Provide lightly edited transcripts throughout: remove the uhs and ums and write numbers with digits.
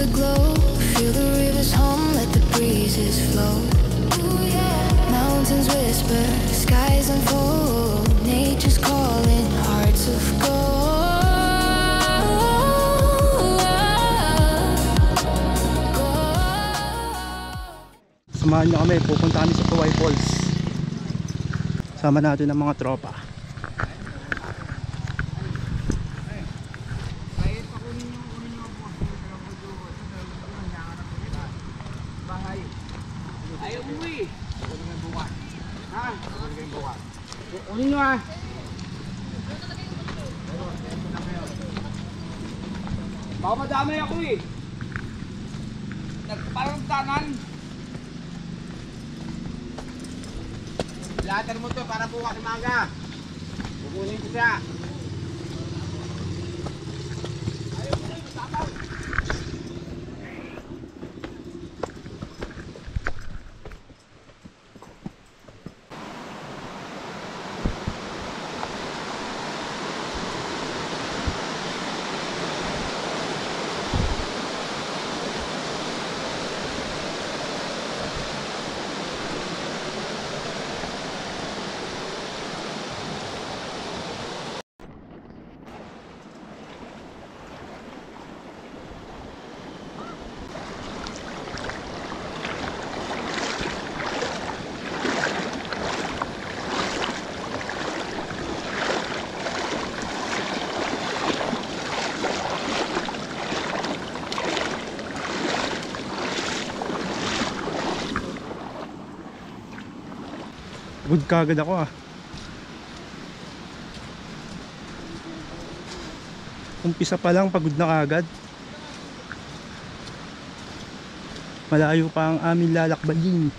the glow. Feel the rivers hum, let the breezes flow. Mountains whisper, skies unfold. Nature's calling, hearts of gold. Samahan nyo kami, pupunta kami sa Tuway Falls. Sama natin ang mga tropa. Ayaw umuwi. Ha? Unin nyo ah. Baka madamay ako eh. Nagparang tanan. Later mo to para bukas umaga. Kukunin ko siya. Ayaw mo na yung sabaw. Good kagad ako ah. Umpisa pa lang pagod na kagad. Malayo pa ang aming lalakbayin.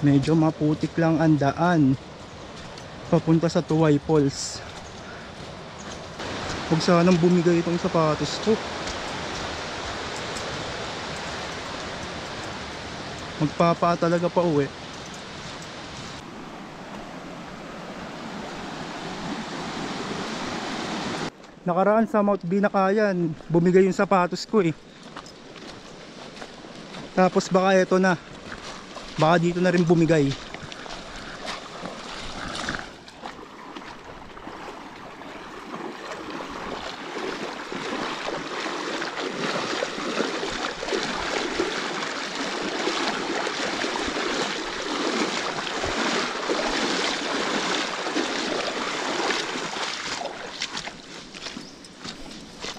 Medyo maputik lang ang daan papunta sa Tuway Falls. Huwag sanang bumigay itong sapatos ko. Magpapa talaga pa uwi. Nakaraan sa Mount Binakayan, bumigay yung sapatos ko eh. Tapos baka eto na. Baka dito na rin bumigay.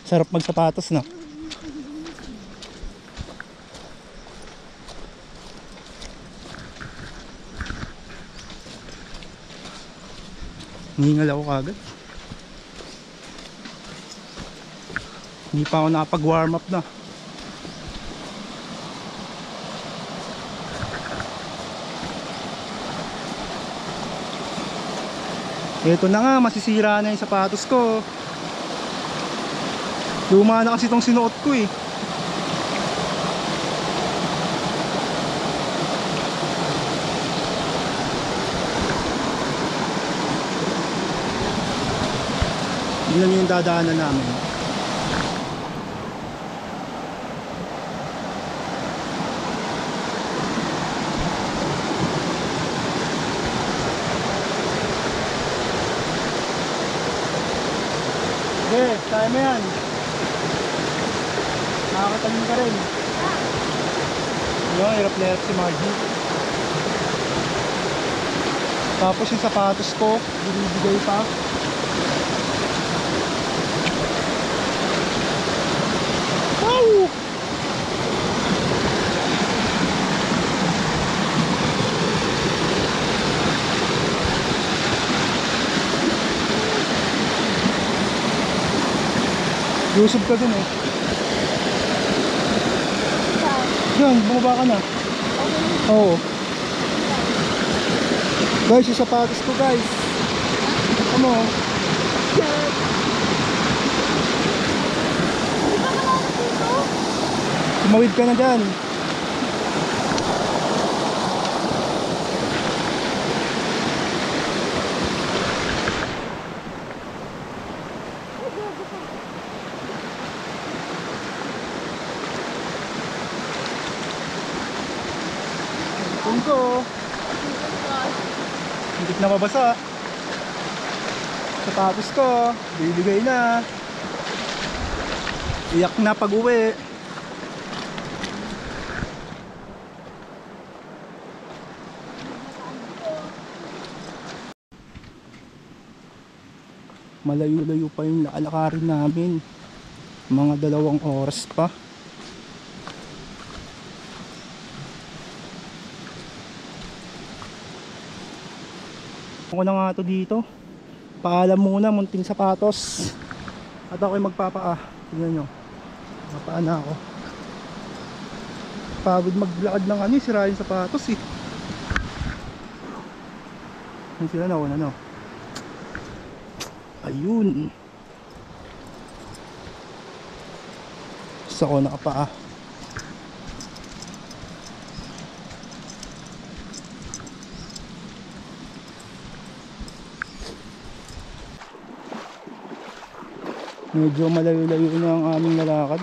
Sarap magsapatos na. Hingal ako kagad. Hindi pa ako nakapag warm up na. Ito na nga, masisira na yung sapatos ko. Luma na kasi itong sinuot ko eh. Yun yung dadaanan namin. Okay, kaya mo yan. Nakakatalim ka rin. Yung hirap na hirap si Margie. Tapos yung sapatos ko, binibigay pa. Wow! Lusob ka dun eh. Yan, bumaba ka na. Oo. Guys, yung sapatos ko guys. Ano? Tumawid ka na dyan. cellphone ko. Hindi na mabasa. Sapatos ko, bibigay na. Iyak na pag uwi. Malayo-layo pa yung lalakarin namin. Mga 2 oras pa. Ako na nga to dito. Paalam muna, munting sapatos. At ako'y magpapaa. Tingnan nyo, mapaan na ako. Pagod maglakad ng ano, sira yung sapatos eh. Yan sila na, una no. Ayun. Basta ako nakapaa. Medyo malayo-layo na ang aming lalakad.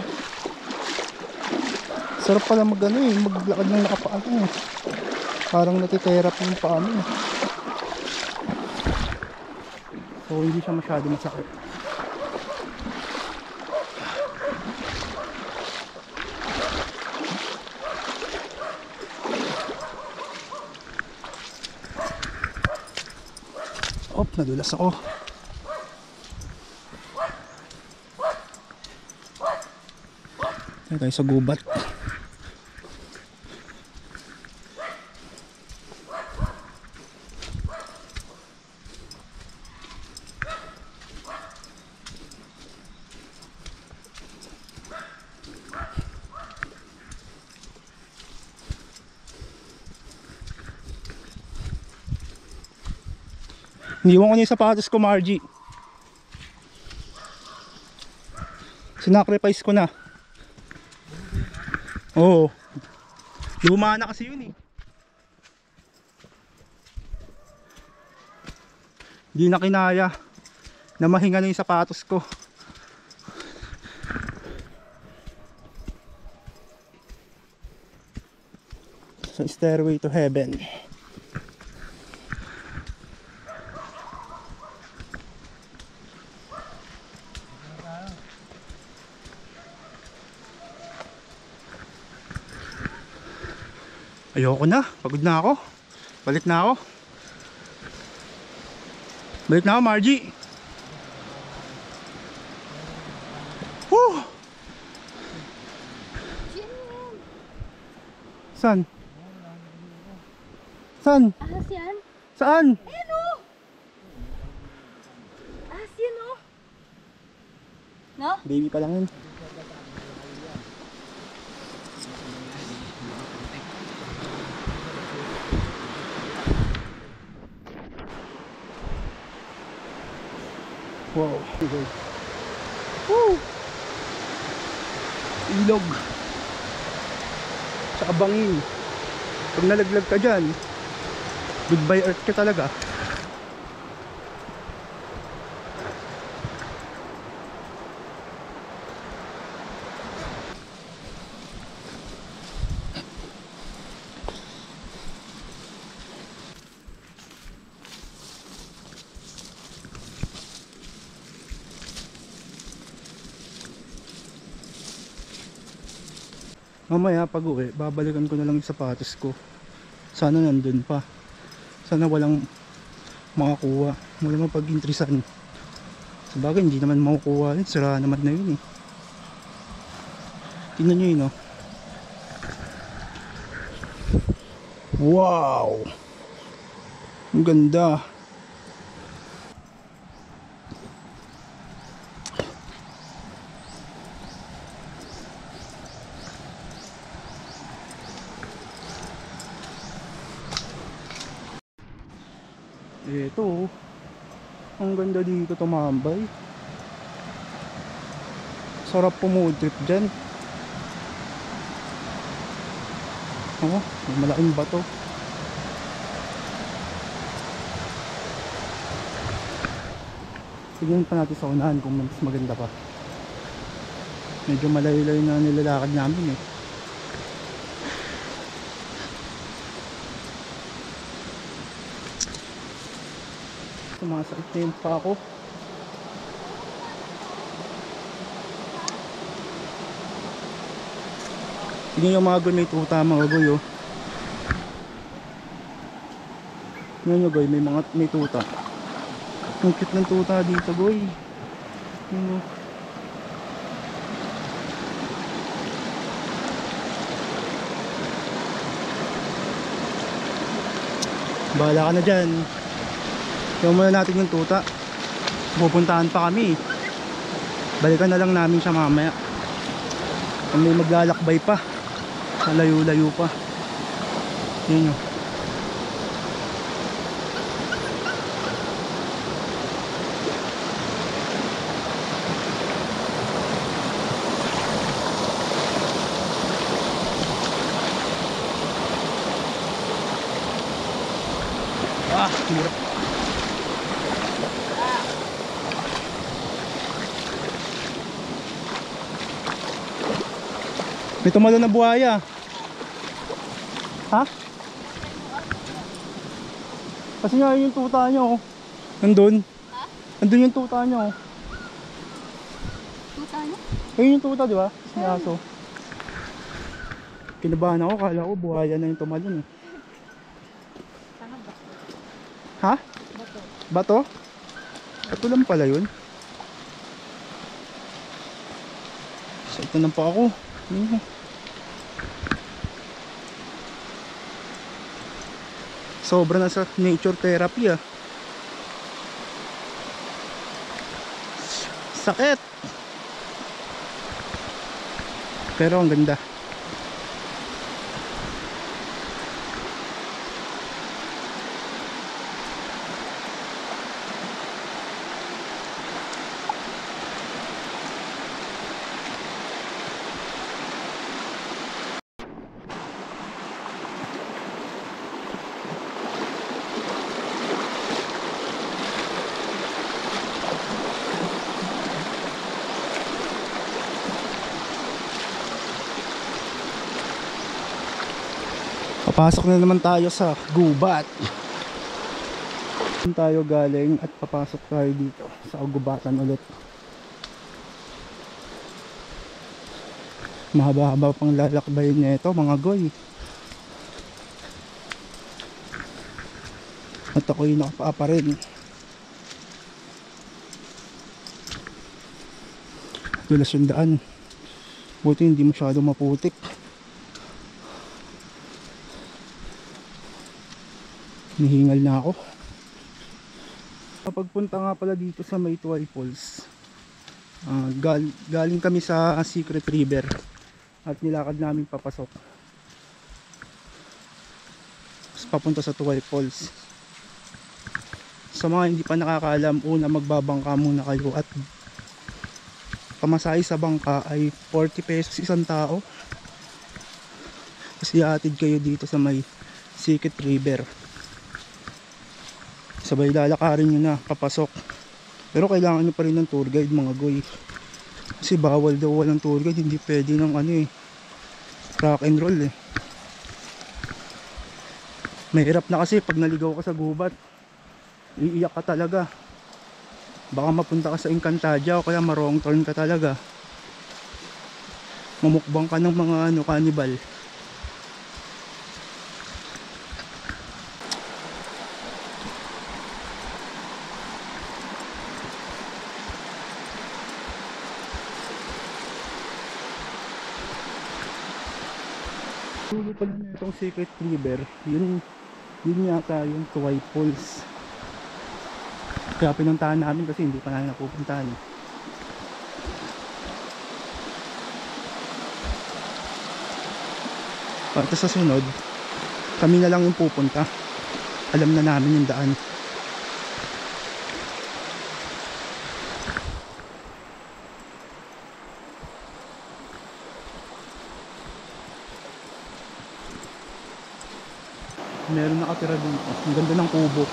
Sarap pala mag-ano eh, maglakad ng nakapaa eh. Parang natiterap yung paa mo eh. So hindi siya masyado masakit. Op, nadulas ako. Tayo sa gubat. Iniwan ko na yung sapatos ko, Margie. Sinacrifice ko na. Oo. Luma na kasi yun eh. Di na kinaya na mahinga na yung sapatos ko. So, stairway to heaven. Ayoko na, pagod na ako. Balik na ako. Balik na ako, Margie. Woo! Saan? Saan? Ahas yan? Saan? Ayan o! Ahas yan o! No? Baby pa lang yun. Wow. Woo! Ilog. Tsaka bangin. Pag nalaglag ka dyan, goodbye earth ka talaga. Mamaya pag uwi, babalikan ko na lang yung sapatos ko. Sana nandun pa. Sana walang makakuha. Walang mapag-intrisan. Sabagay, hindi naman makukuha yun. Sira naman na yun eh. Tingnan nyo yun oh. Wow! Ang ganda. Ito, ang ganda dito tumambay. Sarap pumudrip dyan. Oh, may malaking bato. Tignan pa natin sa unahan kung mas maganda pa. Medyo malayo-layo na nilalakad namin eh. sumasakit na yung paa ko. Tingnan yung mga goy, may tuta mga goy oh. Tingnan nyo goy, may tuta. Ang cute ng tuta dito goy. Tingnan nyo. Bahala ka na dyan. Tingnan muna natin yung tuta. Pupuntahan pa kami. Balikan na lang namin siya mamaya. Kung may maglalakbay pa, layo-layo pa. Yun yun. Hirap. May tumalo na buhaya. Ha? Kasi nga yung tuta nyo oh. Nandun. Ha? Nandun yung tuta nyo oh. Tuta niya? Ayun yung tuta, di ba? Sinaso. Kinabahan ako, kala ko buhaya na yung tumalon eh. Tanga ba? Ha? Bato. Bato? Bato lang pala yun. So ito na pa ako. Sobra na sa nature therapy ah. Sakit. Pero ang ganda. Papasok na naman tayo sa gubat. Tayo galing at papasok tayo dito sa gubatan ulit. Mahaba-haba pang lalakbayin nito mga goy. At ako'y nakapaa rin. Dulas yung daan. Buti hindi masyado maputik. Nihingal na ako. Kapagpunta nga pala dito sa May Tuway Falls, galing kami sa Secret River at nilakad namin papasok. Tapos papunta sa Tuway Falls. Sa mga hindi pa nakakaalam, una magbabangka muna kayo at pamasahe sa bangka ay 40 pesos isang tao. Kasi ihatid kayo dito sa May Secret River. Sabay lalakarin nyo na papasok. Pero kailangan nyo pa rin ng tour guide mga goy. Kasi bawal daw walang tour guide. Hindi pwede ng ano eh, rock and roll eh. Mahirap na kasi pag naligaw ka sa gubat, iiyak ka talaga. Baka mapunta ka sa Encantadia o kaya ma-wrong turn ka talaga. Mamukbang ka ng mga ano, cannibal. Dulo pala na itong Secret River, yun yata yung Tuway Falls. Kaya pinuntahan namin kasi hindi pa namin napupuntahan. At sa sunod, kami na lang yung pupunta. Alam na namin yung daan. Meron nakatira dito. Ang ganda ng kubo.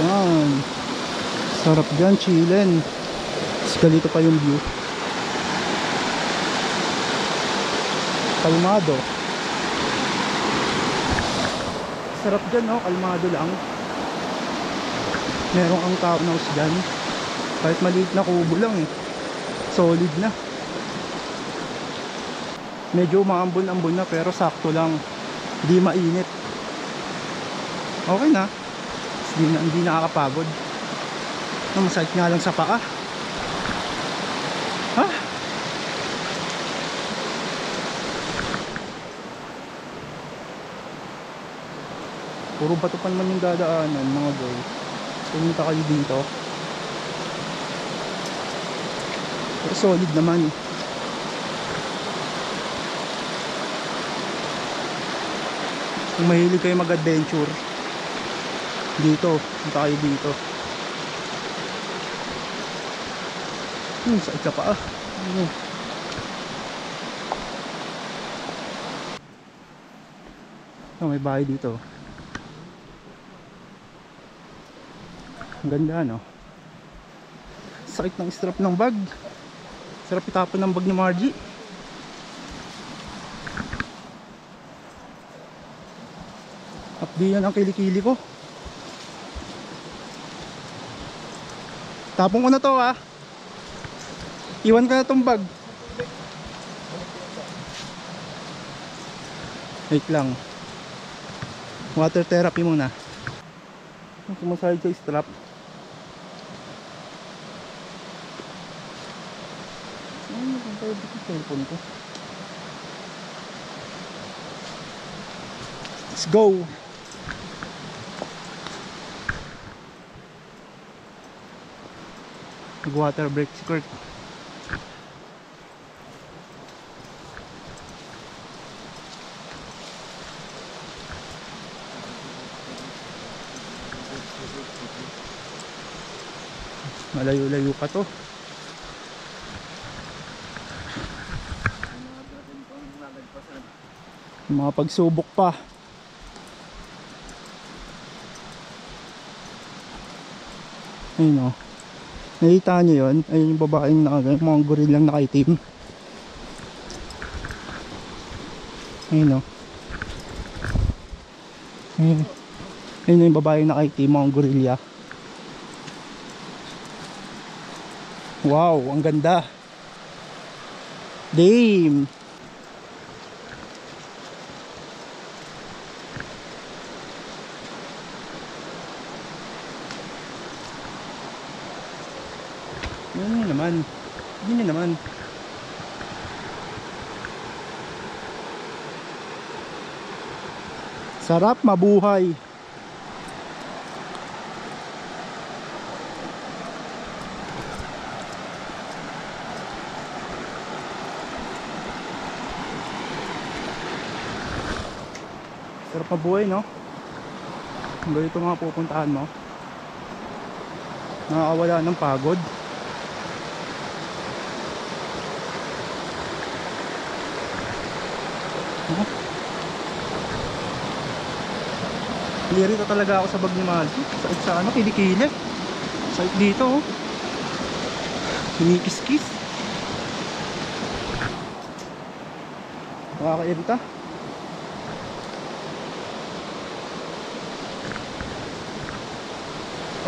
Yan. Sarap dyan, chillen. Tapos ganito pa yung view. Kalmado. Sarap dyan, no? Kalmado lang. meron kang townhouse dyan. Kahit maliit na kubo lang eh, solid na. Medyo maambon-ambon na pero sakto lang, hindi mainit. Okay na, hindi nakakapagod. Masakit nga lang sa paa. Ha? Puro bato pa naman yung dadaanan mga boy. Pumunta kayo dito. Pero solid naman. Kung mahilig kayo mag-adventure, dito, punta kayo dito. Sakit sa paa. May bahay dito. Ang ganda, no? Sakit ng strap ng bag. Sarap itapon ng bag ni Margie. Updi yan ang kilikili ko. Tapon ko na to, ha. Iwan ka na tong bag. Wait lang. Water therapy muna. Sumasahid sa strap. Cellphone ko. Let's go. Water brake skirt. Malayo-layo pa to. Mga pagsubok pa. Ayun o. Nakita nyo yun? Ayun yung babaeng mga gorilang nakaitim. Ayun o. Ayun yung babaeng nakaitim, mga gorilla. Wow, ang ganda. Damn. Yun naman. Sarap mabuhay. Sarap mabuhay, no? Kung ganito mga pupuntahan mo, nakakawala ng pagod. Lirita talaga ako sa bag ni Margie. Sakit sa ano, kilikili. Sakit dito, oh. Kinikis-kis. Nakakairita.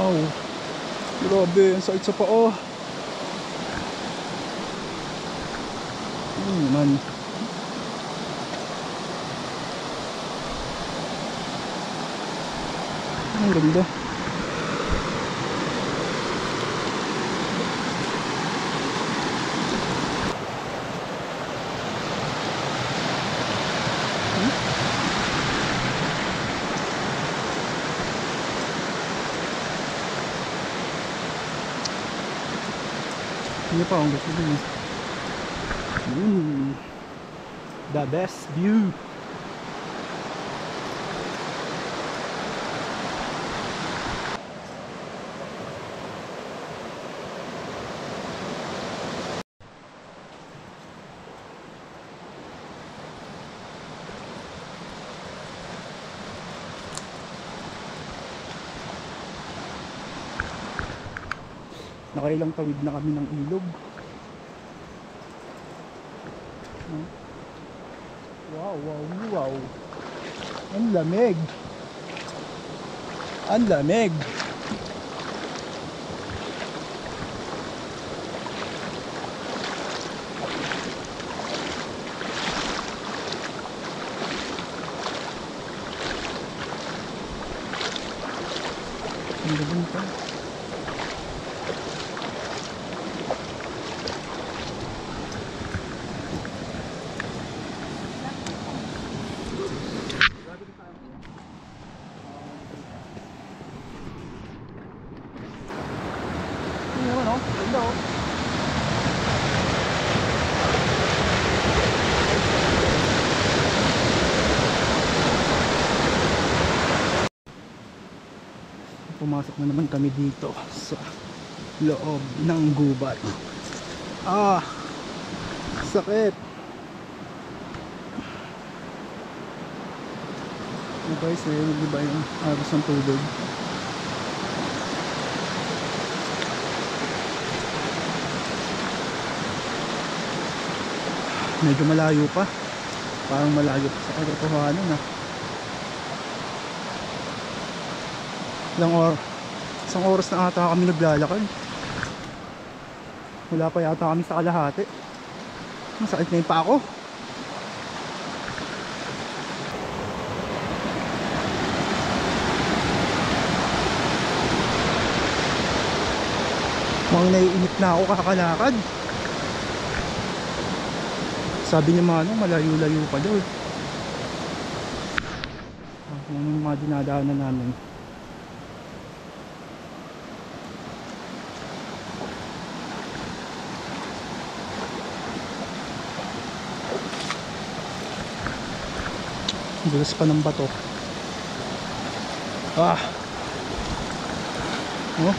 Oh, grabe, ang sakit sa paa. Naman. Ang ganda. Ini pa ang gusto din. The best view. Nakailang tawid na kami ng ilog. Wow. Ang lamig. Ganda dun pa. Ano, no? Ganda oh. Pumasok na naman kami dito sa loob ng gubat. Ah, sakit. Guys, di ba yung agos ng tubig? Medyo malayo pa. Parang malayo pa sa katotohanan ah. Isang oras na ata kami naglalakad. Wala pa yata kami sa kalahati. Masakit na yung pa ako. Mga naiinip na ako kakalakad. Sabi ni Manong malayo-layo pa daw. Kung anong mga dinadaanan namin. Dulas pa ng bato. Ah. Oh.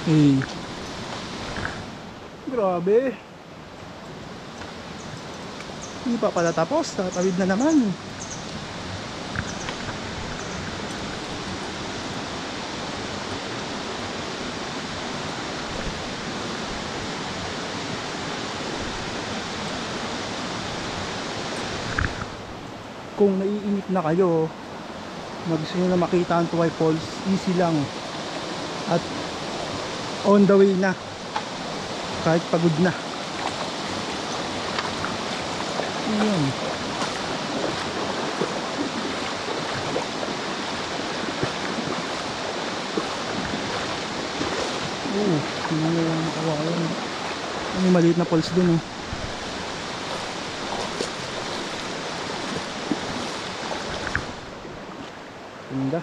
Hey. Grabe. Hindi pa pala tapos, tatawid na naman. Kung naiinip na kayo, gusto nyo na makita ang Tuway Falls, easy lang. At on the way na. Kahit pagod na. Ayan. Tingnan nyo lang makawalan. May maliit na falls dun oh. Ganda.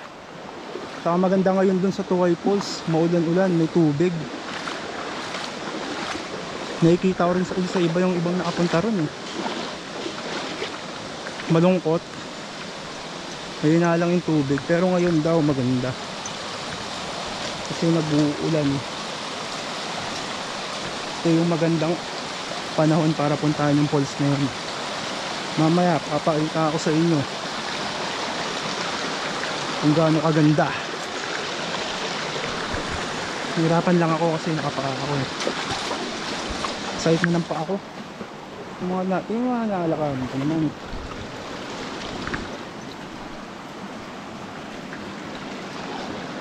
Saka maganda ngayon dun sa Tuway Falls. Maulan-ulan, may tubig. Nakikita ko rin sa iba yung ibang nakapunta ron eh. Malungkot. Ayun na lang yung tubig. Pero ngayon daw maganda. Kasi nag-uulan. Ito yung magandang panahon para puntahan yung falls na yun. Mamaya papakita ako sa inyo kung gaano kaganda. Hirapan lang ako kasi nakapaka ako eh. Excited na lang pa ako. Yung mga naalakaran ko naman.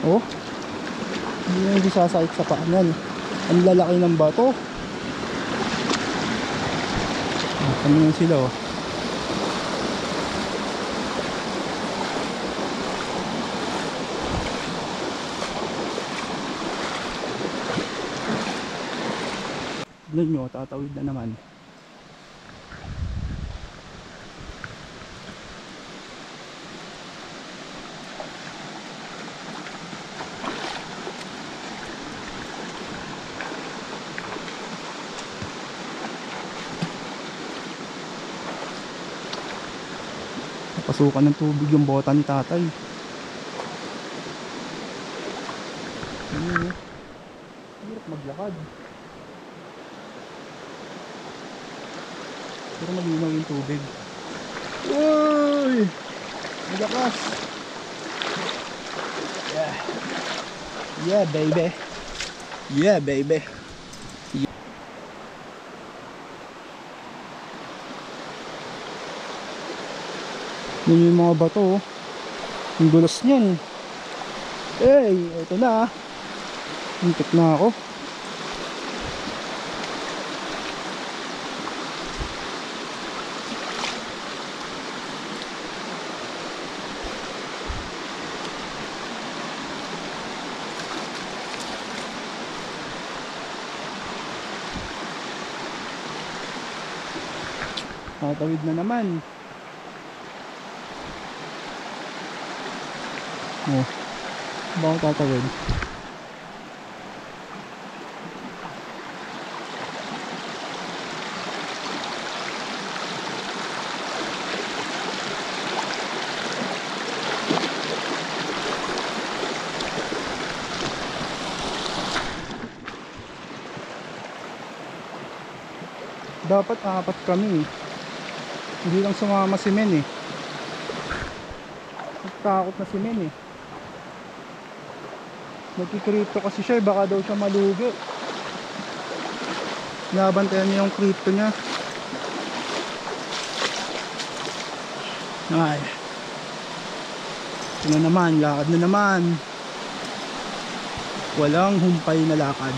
Oh, hindi sasakit sa paanan. Ang lalaki ng bato. Ano yun sila oh. Tignan nyo, tatawid na naman. Napasukan ng tubig yung bota ni tatay. Hirap maglakad. Pero malinaw yung tubig. Uy! Malakas! Yeah! Yeah baby! Yeah baby! Yun yung mga bato, oh. Ang dulas niyan. Ito na, ah. Hintik na ako. Tatawid na naman. Oh, baka tatawid. Dapat apat kami. Hindi lang sumama si Men eh. Nagtakot na si Men eh. Nagkikripto kasi siya, baka daw siya malugi. Nabantayan niya yung kripto niya. Ay. Ito na naman, lakad na naman. Walang humpay na lakad.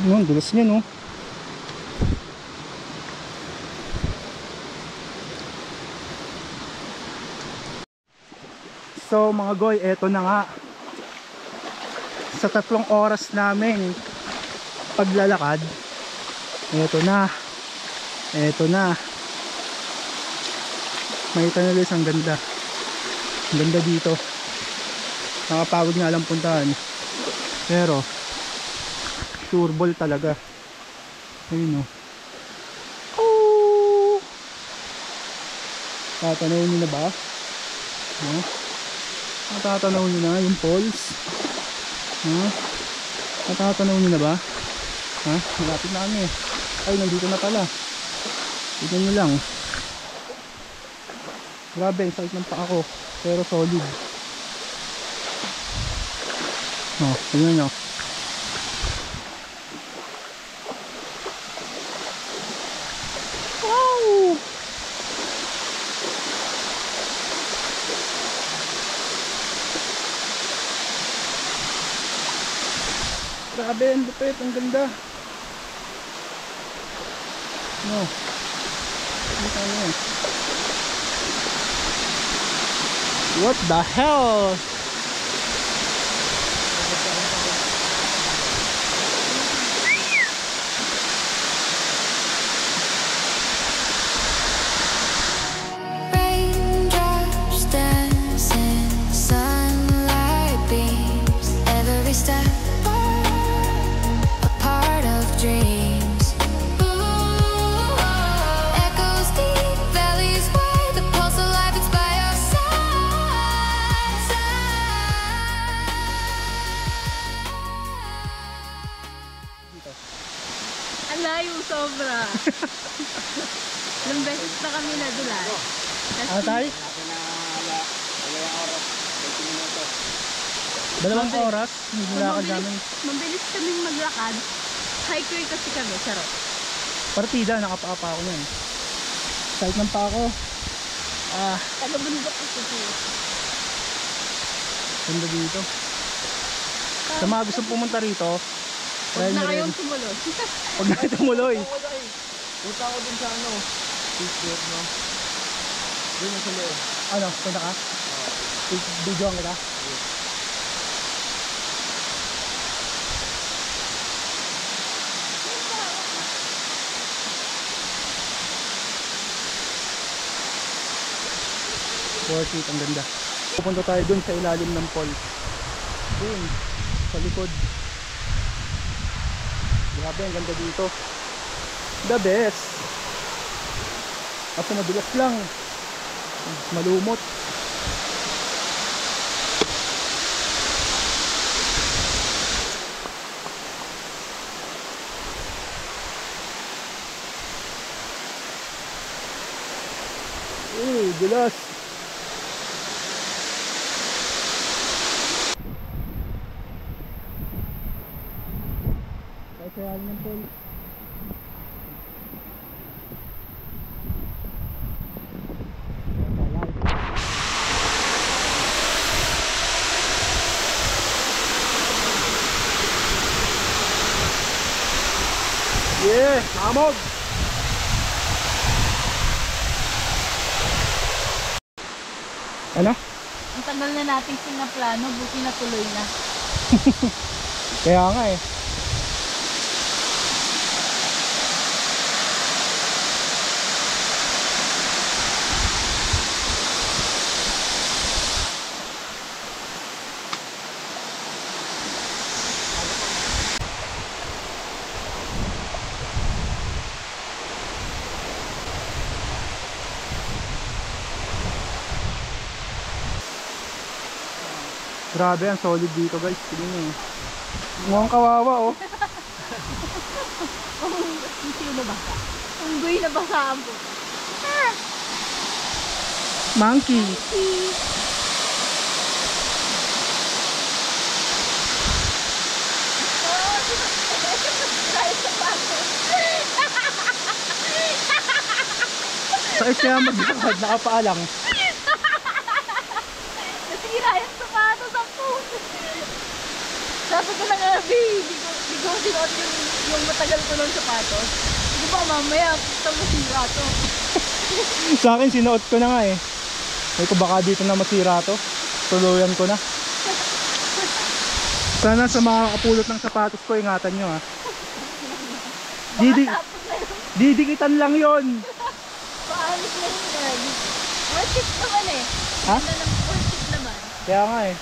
Yun, dulas niya, no? So mga goy, eto na nga. Sa 3 oras namin paglalakad, eto na. Eto na. May tunnels, ang ganda. Ang ganda dito. Nakapagod nga lang puntahan. Pero sureball talaga. Ayun, oh. Tatanaw nyo na ba? Natatanaw nyo na yung falls? Natatanaw nyo na ba? Malapit na kami. Ay, nandito na pala. Tignan nyo lang. Grabe, ang sakit ng paa ko. Pero solid. Tignan nyo. Grabe, ang lupit, ang ganda. What the hell? Raindrops dance in sunlight beams. Every step a part of dreams. Ooh, echoes deep, valleys wide, the pulse alive, it's by your side. Ang layo sobra. Ilang beses na kami nadulas. Tay? Dalawang oras, nilakad namin. Mabilis kaming maglakad. Hiker kasi kami, charot. Partida, nakapaa ako yan. Sakit ng paa ko. Taga-bundok kasi siya. Ganda dito. Sa mga gustong pumunta rito, Huwag na kayong tumuloy. huwag na tumuloy. Punta ako dun sa picture, no? Dun sa loob. Ano, punta ka? Video ang kita? Worth it, ang ganda. Pupunta tayo dun sa ilalim ng falls. Dun, sa likod. Grabe, ang ganda dito. The best. Kasi madulas lang. Malumot. Dulas. Kaya ng tol. Yeah, amog. Ano? Ang tagal na nating sinaplano, buti na tuloy na. Kaya nga eh. Grabe, ang solid dito guys. Tignan nyo. Mukhang kawawa oh. Sino ba ka? Unggoy na basaan po. Monkey. Sakit kaya maglakad, nakapaalang. Nasira yung sapatos sa puso. Sabi ko na nga, di ko sinuot yung matagal ko ng sapatos. Hindi ba mamaya, puta masira to. Sa akin, sinuot ko na nga eh. Ay ko baka dito na masira to. Tuluyan ko na. Sana sa mga kapulot ng sapatos ko, ingatan nyo ha. Tapos na yun, Didikitan lang yon. paalis na yun yan. Worth it naman eh. Ha? Ganda ng worth it naman. Kaya nga eh.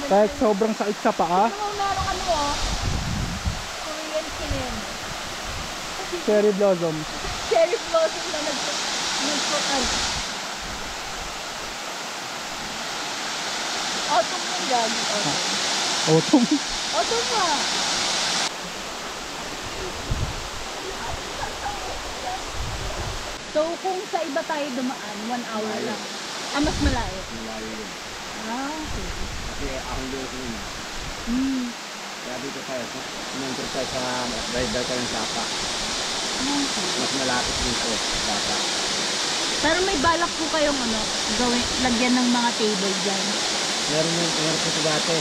Kahit sobrang sakit sa paa. Ito mo meron ano oh. Korean kinin. Cherry blossom. Cherry blossom na nagputan. Autumn yung gagi. Autumn. Autumn ba? So kung sa iba tayo dumaan, 1 hour lang. Mas malayo. Malayo yun. Okay. Kasi akong doon ko yun. Kaya dito tayo, sinunod tayo sa rider ka ng Sapa. Mas malapit dito, Sapa. Pero may balak po kayong lagyan ng mga table dyan. Meron po ito dati.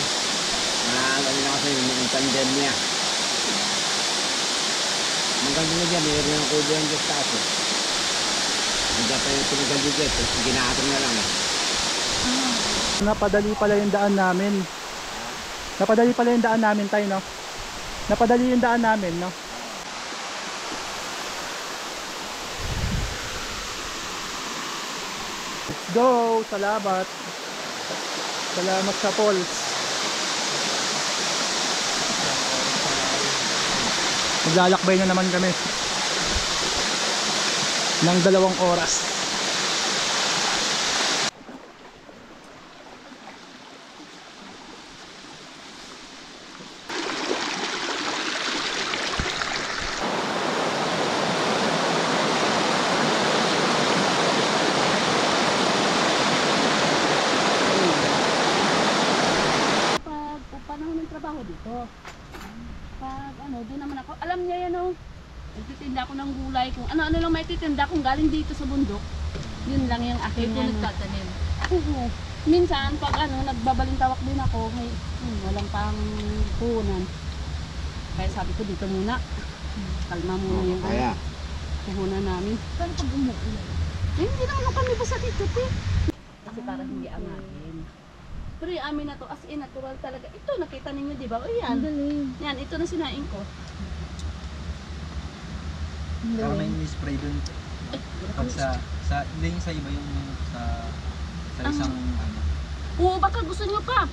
Ano na kasi yung pandemya. Maganda na dyan, meron yung kubo yung just taas eh. Hindi pa yung pinagaligit, tapos ginatong na lang eh. Napadali pala yung daan namin. Napadali pala yung daan namin tayo, no? Napadali yung daan namin, no? Let's go! Salamat! Salamat sa Pauls. Maglalakbay na naman kami ng 2 oras. Panahon ng trabaho dito. Pag doon naman ako, alam niya yan nagtitinda ako ng gulay, kung ano-ano lang may titinda kung galing dito sa bundok. Yun lang yung aking Nagtatanim. Oo. Minsan pag nagbabalintawak din ako, may walang pang puhunan. Kaya sabi ko dito muna. Kalma muna yung Kaya, puhunan namin. Pero pag umuulan. Hindi naman kami basta dito, kasi parang hindi angatin. Pero yung amin na to, as in, natural talaga. Ito, nakita ninyo, di ba? O yan. galing. Yan, ito na sinain ko. parang may spray dun. Pag hindi yung sa iba yung sa isang ano. Oo, baka gusto nyo pa.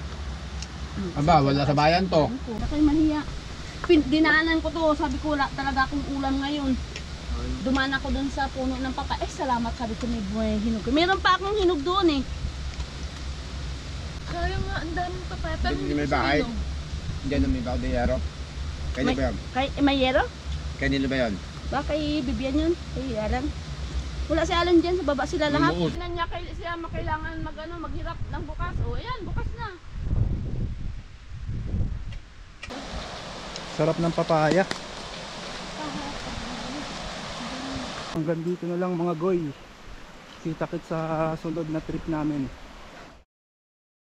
Aba, wala sa bayan to. Baka yung mahiya. Dinaanan ko to, sabi ko, wala talaga akong ulam ngayon. Dumaan ako dun sa puno ng papa. Salamat, sabi ko, may hinog. Meron pa akong hinog doon eh. Kaya nga, ang daming papaya. Pero Hindi hindi may ko bahay? sinom. Diyan na may bago de yaro. Kanino ba yun? Kay Mayero? Kanino ba yun? Ba kay Bibian yun? Kay Alan? Wala si Alan dyan, sa baba sila lahat. Lumuod. Tingnan niya siya makailangan maghirap ng bukas. O ayan, bukas na. Sarap ng papaya. Hanggang dito na lang mga goy. Kita-kit sa sunod na trip namin.